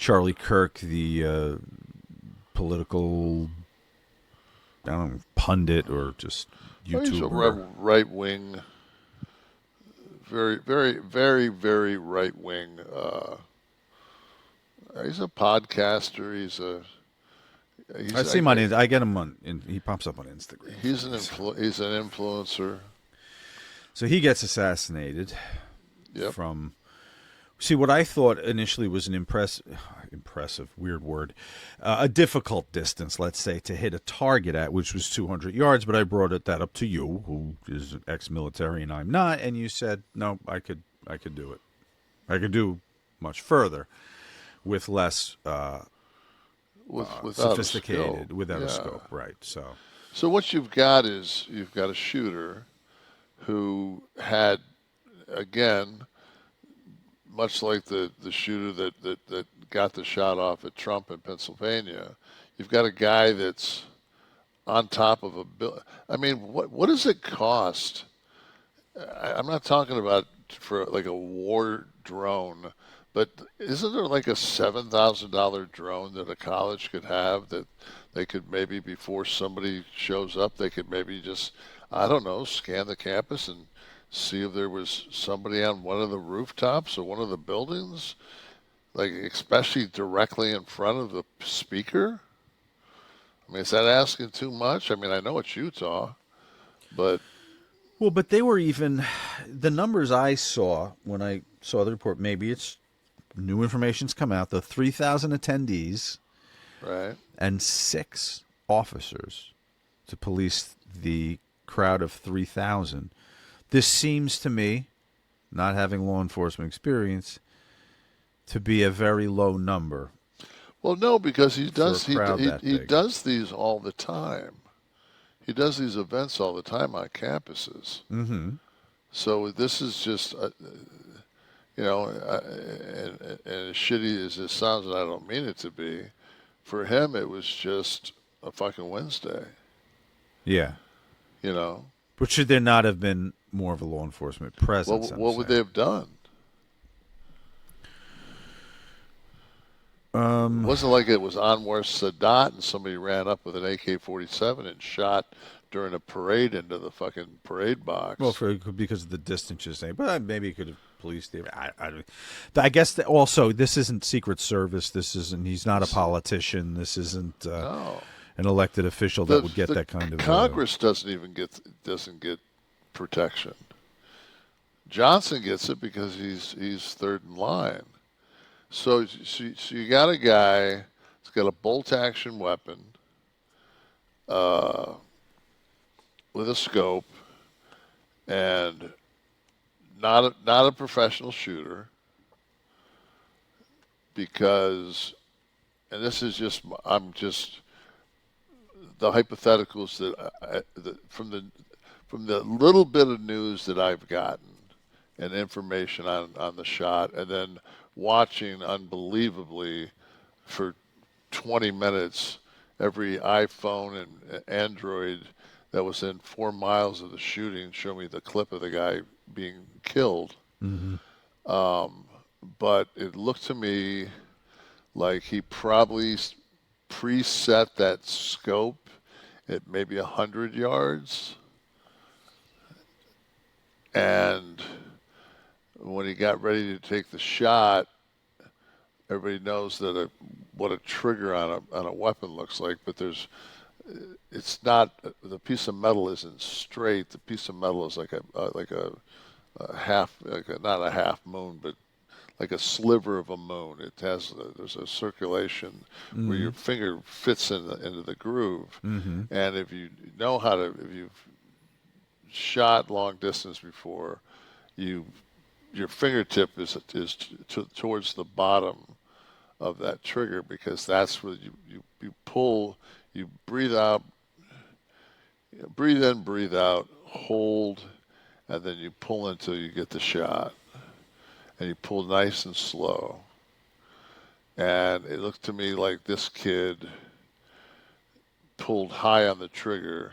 Charlie Kirk, the political, I don't know, pundit or just Oh, he's a YouTuber. right wing, very, very, very, very right wing. He's a podcaster. I He's see him on. I get him on. He pops up on Instagram for he's me. So, he's an influencer. so he gets assassinated Yep. from. See, what I thought initially was an impressive, weird word, a difficult distance, let's say, to hit a target at, which was 200 yards. But I brought that up to you, who is ex-military and I'm not, and you said no, I could do it. I could do much further with less Without a scope. sophisticated, without a Yeah. scope, right? So, So what you've got is you've got a shooter who had, again, much like the shooter that got the shot off at Trump in Pennsylvania, you've got a guy that's on top of a bill. I mean, what does it cost? I'm not talking about for like a war drone, but isn't there like a $7,000 drone that a college could have that they could maybe before somebody shows up, they could maybe just, I don't know, scan the campus and see if there was somebody on one of the rooftops or one of the buildings, like especially directly in front of the speaker? I mean, is that asking too much? I mean, I know it's Utah, but well, but they were even the numbers I saw when I saw the report. Maybe it's new information's come out. The 3,000 attendees right. and 6 officers to police the crowd of 3,000. This seems to me, not having law enforcement experience, to be a very low number Well, no, because for a crowd that he big. does these all the time. He does these events all the time on campuses. Mm-hmm. So this is just, and as shitty as this sounds, and I don't mean it to be, for him it was just a fucking Wednesday. Yeah. You know, But should there not have been more of a law enforcement presence, I'm what would they saying? have done? It Um, wasn't like it was Anwar Sadat and somebody ran up with an AK-47 and shot during a parade into the fucking parade well, box. because of the distance you're saying, but maybe you could have policed the. I guess that also this isn't Secret Service. This isn't. He's not a This, politician. This isn't no, an elected official that would get the that kind of. Congress doesn't get protection. Johnson gets it because he's third in line. So you got a guy that's got a bolt action weapon uh, with a scope and not a professional shooter because, and this is just I'm just the hypotheticals from the little bit of news that I've gotten and information on the shot, and then watching unbelievably for 20 minutes every iPhone and Android that was in 4 miles of the shooting show me the clip of the guy being killed. Mm-hmm. Um, but it looked to me like he probably preset that scope at maybe 100 yards. And when he got ready to take the shot, everybody knows that what a trigger on a weapon looks like, but it's not, the piece of metal isn't straight. The piece of metal is like a half, not a half moon, but like a sliver of a moon. There's a circulation where Mm-hmm. your finger fits into the groove. Mm-hmm. And if you know if you've shot long distance before, you your fingertip is towards the bottom of that trigger because that's where you pull, you breathe out, breathe in, breathe out, hold, and then you pull until you get the shot. And you pull nice and slow. And it looked to me like this kid pulled high on the trigger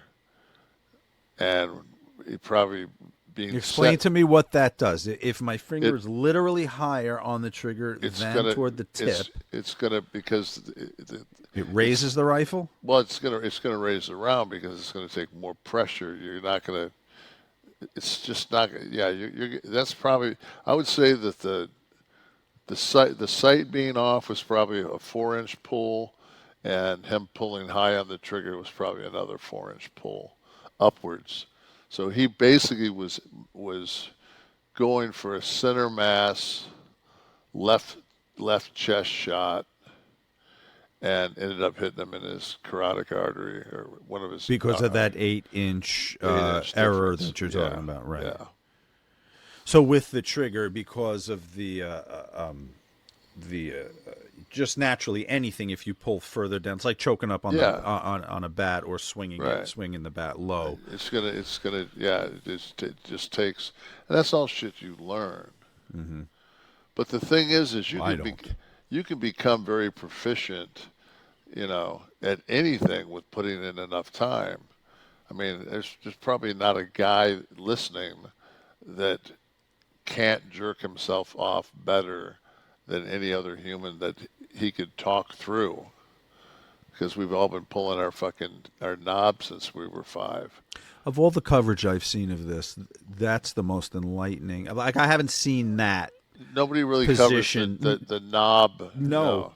and he probably being Explain set. to me what that does. If my finger is literally higher on the trigger than toward the tip, it's gonna because it raises the rifle? well, it's gonna raise the round because it's gonna take more pressure. You're not gonna. It's just not. Yeah, that's probably. I would say that the sight being off was probably a 4-inch pull, and him pulling high on the trigger was probably another 4-inch pull upwards. So he basically was going for a center mass left chest shot and ended up hitting him in his carotid artery or one of his Because of that 8-inch error difference. that you're talking about, right? Yeah. So with the trigger, because of the just naturally anything, if you pull further down, it's like choking up on the on a bat or swinging the bat low. It's gonna it just takes, and that's all shit you learn. Mm-hmm. But the thing is Well, you can become very proficient, at anything with putting in enough time. I mean, there's probably not a guy listening that can't jerk himself off better than any other human that he could talk through. Because we've all been pulling our knobs since we were 5. Of all the coverage I've seen of this, that's the most enlightening. Like, I haven't seen that. Nobody really position. covers the knob. No,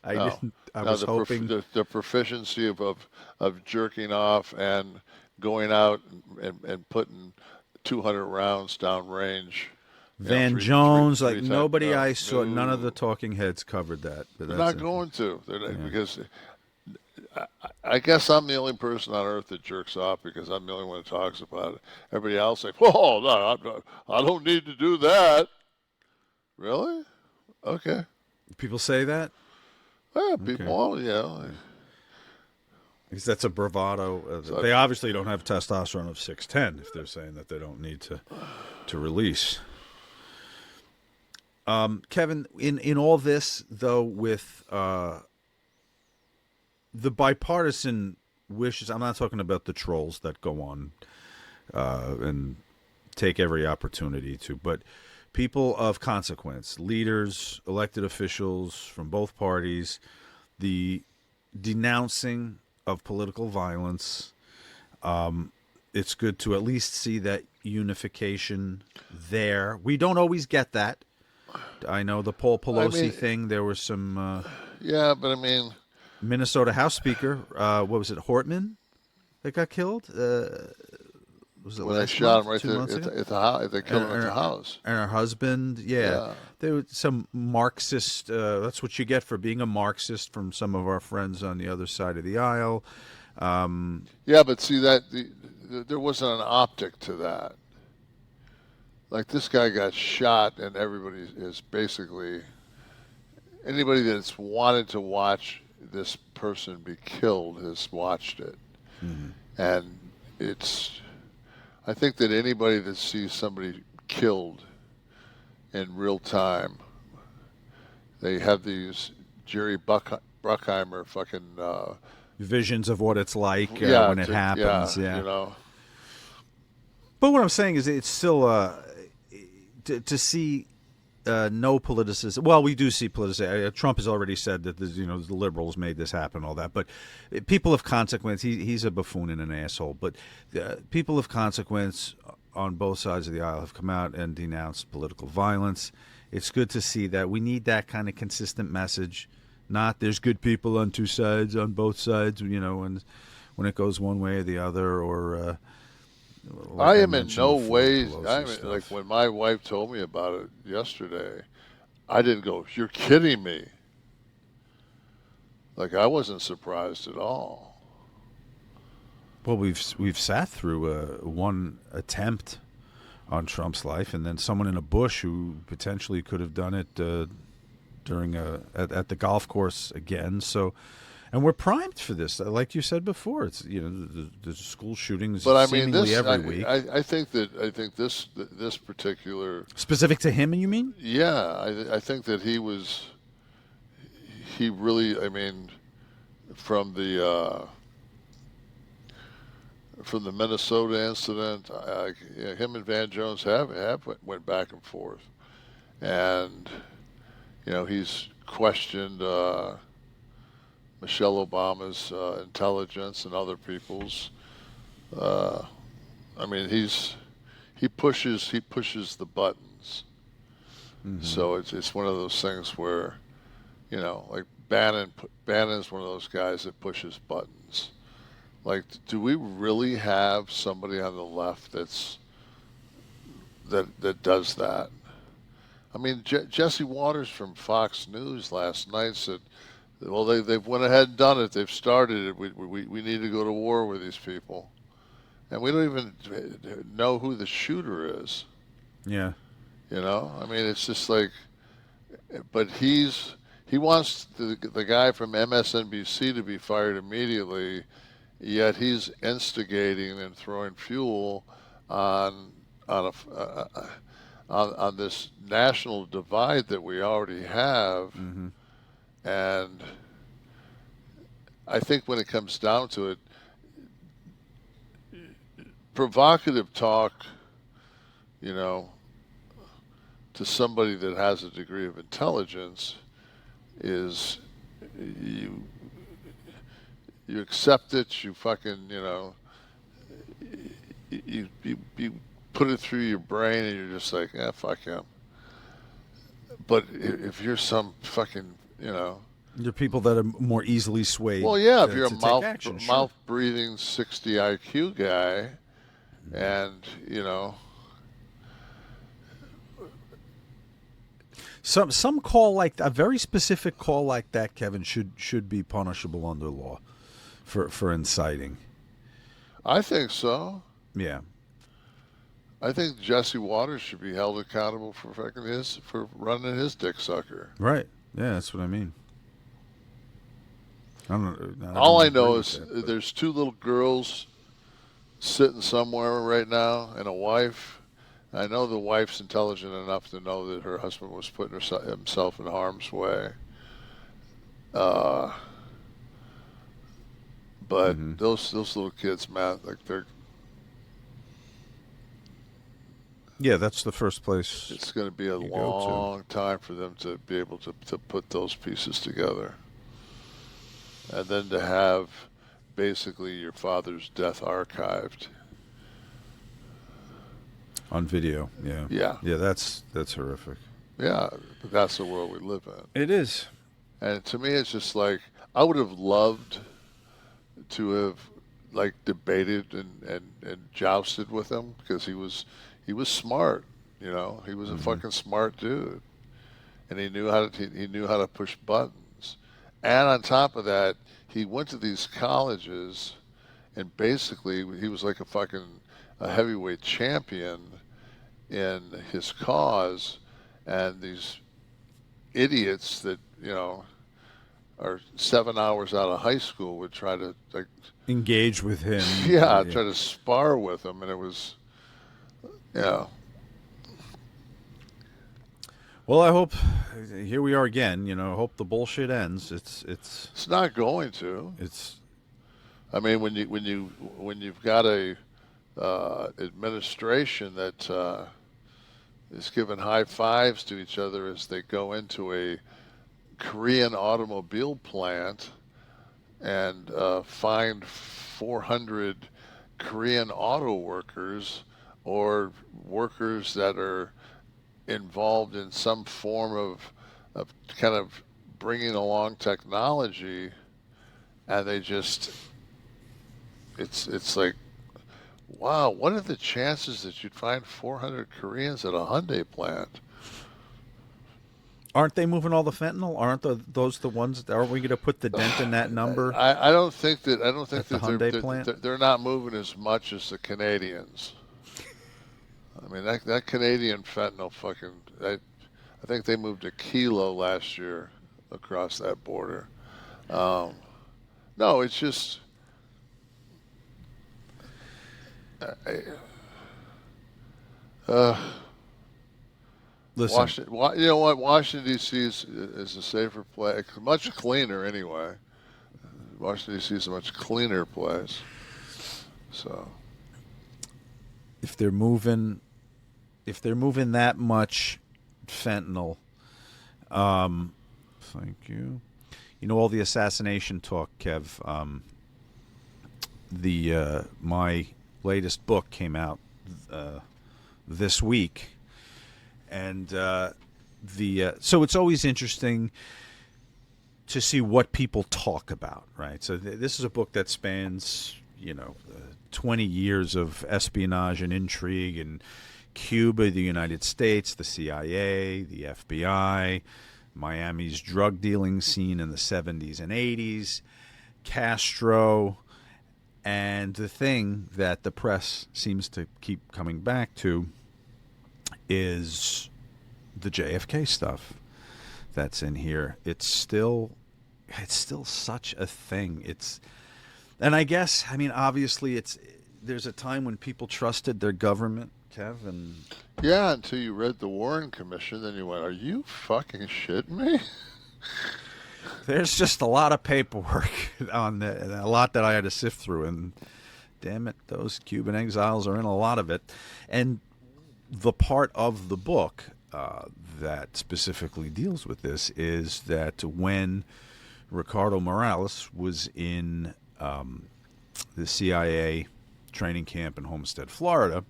I didn't. I was hoping the proficiency of jerking off and going out and putting 200 rounds down range. Van Jones, like nobody I saw, none of the talking heads covered that. But they're not going to. Because I guess I'm the only person on earth that jerks off because I'm the only one that talks about it. Everybody else like, "Whoa, no, I don't need to do that." Really? Okay. People say that? Yeah, people, Because that's a bravado. They obviously don't have testosterone of 610 if they're saying that they don't need to release. Kevin, in all this, though, with the bipartisan wishes, I'm not talking about the trolls that go on and take every opportunity to, but people of consequence, leaders, elected officials from both parties, the denouncing of political violence. It's good to at least see that unification there. We don't always get that. I know the Paul Pelosi thing, there was some... yeah, but I mean... Minnesota House Speaker, what was it, Hortman, that got killed? Was it when they shot him right there at the house? They killed him at the house. And her husband, yeah. There was some Marxist, that's what you get for being a Marxist from some of our friends on the other side of the aisle. Yeah, but see, there wasn't an optic to that. Like, this guy got shot, and everybody is basically... Anybody that's wanted to watch this person be killed has watched it. Mm-hmm. And it's... I think that anybody that sees somebody killed in real time, they have these Jerry Bruckheimer fucking... visions of what it's like when it happens. Yeah. But what I'm saying is it's still... to see no politicism. Well, we do see politicization. Trump has already said that the liberals made this happen, all that. But people of consequence, he's a buffoon and an asshole. But people of consequence on both sides of the aisle have come out and denounced political violence. It's good to see that. We need that kind of consistent message. Not there's good people on two sides, on both sides, and when it goes one way or the other, or... I am in no way. Like when my wife told me about it yesterday, I didn't go, "You're kidding me." Like, I wasn't surprised at all. Well, we've sat through one attempt on Trump's life, and then someone in a bush who potentially could have done it during at the golf course again. So. And we're primed for this, like you said before. It's the school shootings seemingly every week. I think this particular specific to him. You mean? Yeah, I think that he really. I mean, from the from the Minnesota incident. Him and Van Jones have went back and forth, and he's questioned Michelle Obama's intelligence and other people's. Uh, I mean, he pushes the buttons. Mm-hmm. So it's one of those things where, like Bannon's one of those guys that pushes buttons. Like, do we really have somebody on the left that does that? I mean, Jesse Waters from Fox News last night said, "Well, they've went ahead and done it. They've started it. We need to go to war with these people." And we don't even know who the shooter is. Yeah. I mean, it's just like, but he wants the guy from MSNBC to be fired immediately, yet he's instigating and throwing fuel on on this national divide that we already have. Mm-hmm. And I think when it comes down to it, provocative talk, to somebody that has a degree of intelligence is you accept it, you fucking, you put it through your brain and you're just like, fuck him. But if you're some fucking, There are people that are more easily swayed. well, yeah, if you're a mouth breathing 60 IQ guy, and some call like a very specific call like that, Kevin, should be punishable under law for inciting. I think so. Yeah. I think Jesse Waters should be held accountable for for running his dick sucker. Right. Yeah, that's what I mean. All I know is there's two little girls sitting somewhere right now and a wife. I know the wife's intelligent enough to know that her husband was putting himself in harm's way. But those little kids, man, like yeah, that's the first place. It's going to be a long time for them to be able to put those pieces together. And then to have basically your father's death archived on video. Yeah, that's horrific. Yeah, but that's the world we live in. It is. And to me, it's just like, I would have loved to have like debated and jousted with him, because he was smart. He was a fucking smart dude, and he knew how to push buttons. And on top of that, he went to these colleges, and basically he was like a heavyweight champion in his cause. And these idiots that are 7 hours out of high school would try to like engage with him. Yeah, try to spar with him, and it was, Well, I hope here we are again. I hope the bullshit ends. It's not going to. I mean, when you've got a administration that is giving high fives to each other as they go into a Korean automobile plant and find 400 Korean auto workers or workers that are involved in some form of kind of bringing along technology, and they just, it's like, wow, what are the chances that you'd find 400 Koreans at a Hyundai plant? Aren't they moving all the fentanyl? Aren't those the ones? Aren't we going to put the dent in that number? I don't think that the Hyundai plant? They're not moving as much as the Canadians. I mean, that Canadian fentanyl fucking, I think they moved a kilo last year across that border. No, it's just, Listen, you know what? Washington D.C. is a safer place, much cleaner anyway. Washington D.C. is a much cleaner place. So if they're moving that much fentanyl, thank you. You know all the assassination talk, Kev. My latest book came out this week, and so it's always interesting to see what people talk about, right? So this is a book that spans 20 years of espionage and intrigue in Cuba, the United States, the CIA, the FBI, Miami's drug dealing scene in the 70s and 80s, Castro, and the thing that the press seems to keep coming back to is the JFK stuff that's in here. It's still such a thing. And I guess, I mean, obviously there's a time when people trusted their government, Kev, and yeah, until you read the Warren Commission, then you went, "Are you fucking shitting me?" there's just a lot of paperwork on a lot that I had to sift through, and damn it, those Cuban exiles are in a lot of it. And the part of the book that specifically deals with this is that when Ricardo Morales was in the CIA training camp in Homestead, Florida,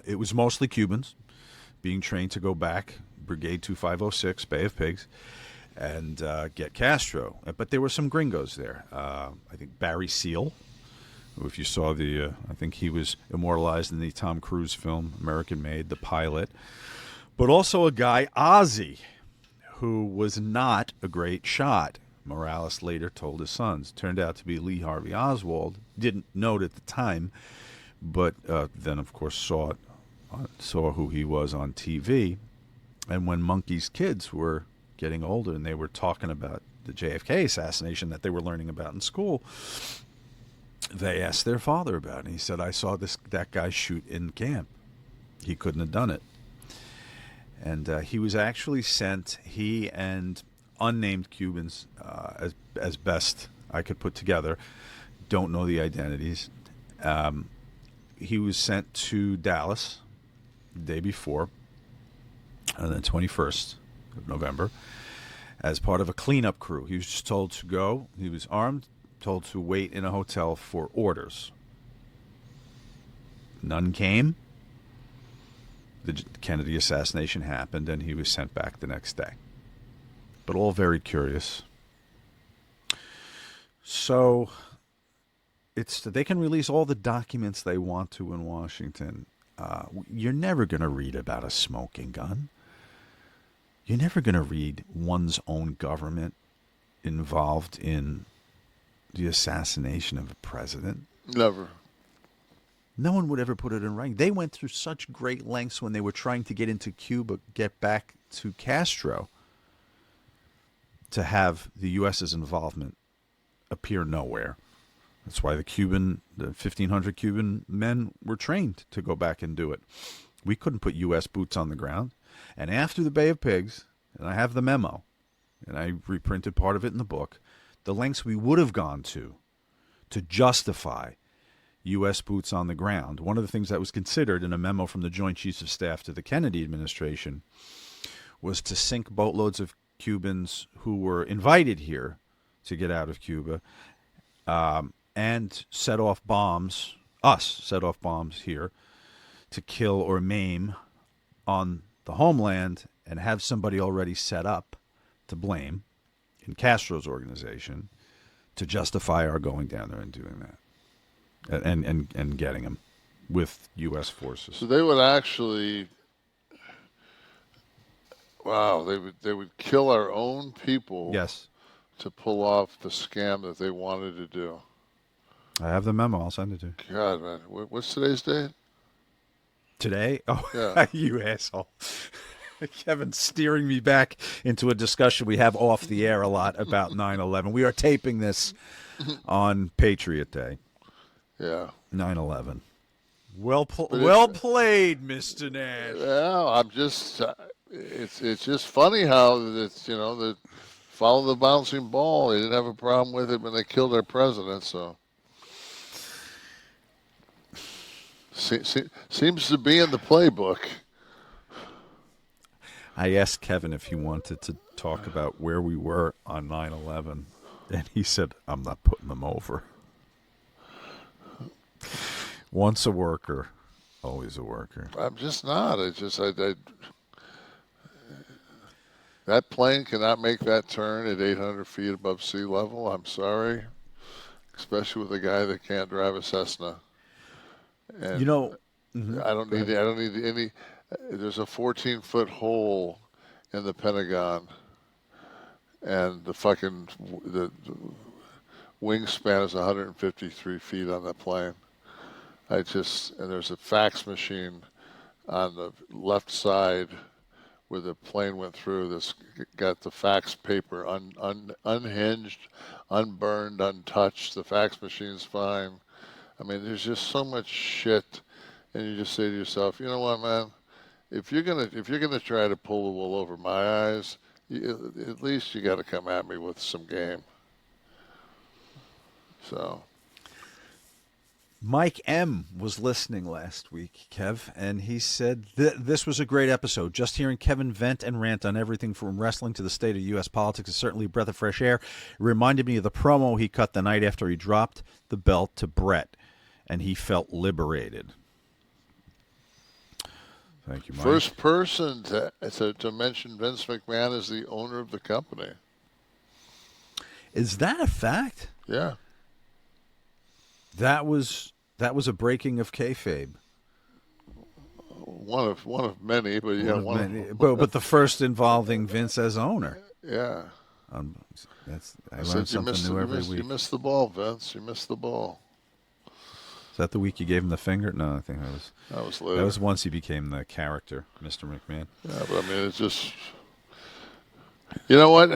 it was mostly Cubans being trained to go back, Brigade 2506, Bay of Pigs, and get Castro. But there were some gringos there. I think Barry Seal, who, if you saw I think he was immortalized in the Tom Cruise film American Made, the pilot. But also a guy, Ozzy, who was not a great shot. Morales later told his sons. Turned out to be Lee Harvey Oswald. Didn't know it at the time, but then, of course, saw who he was on TV. And when Monkey's kids were getting older and they were talking about the JFK assassination that they were learning about in school, they asked their father about it. And he said, "I saw that guy shoot in camp. He couldn't have done it." And he was actually sent, he and unnamed Cubans, as best I could put together, don't know the identities. He was sent to Dallas the day before, on the 21st of November, as part of a cleanup crew. He was just told to go. He was armed, told to wait in a hotel for orders. None came. The Kennedy assassination happened, and he was sent back the next day. But all very curious. So they can release all the documents they want to in Washington. You're never going to read about a smoking gun. You're never going to read one's own government involved in the assassination of a president. Never. No one would ever put it in writing. They went through such great lengths when they were trying to get into Cuba, get back to Castro, to have the U.S.'s involvement appear nowhere. That's why the 1,500 Cuban men were trained to go back and do it. We couldn't put U.S. boots on the ground. And after the Bay of Pigs, and I have the memo, and I reprinted part of it in the book, the lengths we would have gone to justify U.S. boots on the ground. One of the things that was considered in a memo from the Joint Chiefs of Staff to the Kennedy administration was to sink boatloads of Cubans who were invited here to get out of Cuba, and set off bombs here to kill or maim on the homeland, and have somebody already set up to blame in Castro's organization to justify our going down there and doing that. And getting them with U.S. forces. So they would actually, wow, they would kill our own people. Yes. To pull off the scam that they wanted to do. I have the memo. I'll send it to you. God, man, what's today's date? Today? Oh, yeah. You asshole. Kevin's steering me back into a discussion we have off the air a lot about 9/11. We are taping this on Patriot Day. Yeah. 9/11. Well played, Mr. Nash. Yeah, I'm just, it's just funny how it's, the follow the bouncing ball. They didn't have a problem with it when they killed our president, so. Seems to be in the playbook. I asked Kevin if he wanted to talk about where we were on 9/11, and he said, "I'm not putting them over." Once a worker, always a worker. I'm just not. That plane cannot make that turn at 800 feet above sea level. I'm sorry, especially with a guy that can't drive a Cessna. And You know, mhm, I don't go need. ahead. I don't need any. There's a 14-foot hole in the Pentagon, and the wingspan is 153 feet on that plane. And there's a fax machine on the left side where the plane went through. This got the fax paper unhinged, unburned, untouched. The fax machine's fine. I mean, there's just so much shit, and you just say to yourself, you know what, man? If you're gonna try to pull the wool over my eyes, at least you got to come at me with some game. So Mike M was listening last week, Kev, and he said this was a great episode. Just hearing Kevin vent and rant on everything from wrestling to the state of U.S. politics is certainly a breath of fresh air. It reminded me of the promo he cut the night after he dropped the belt to Brett, and he felt liberated. Thank you, Mike. first person to mention Vince McMahon as the owner of the company. Is that a fact? Yeah. That was a breaking of kayfabe. One of many, but yeah, One of many, but the first involving Vince as owner. Yeah. I I learn said something new every week. You missed the ball, Vince. You missed the ball. Is that the week you gave him the finger? No, I think That was later. that was once he became the character, Mr. McMahon. Yeah, but I mean, it's just, you know what?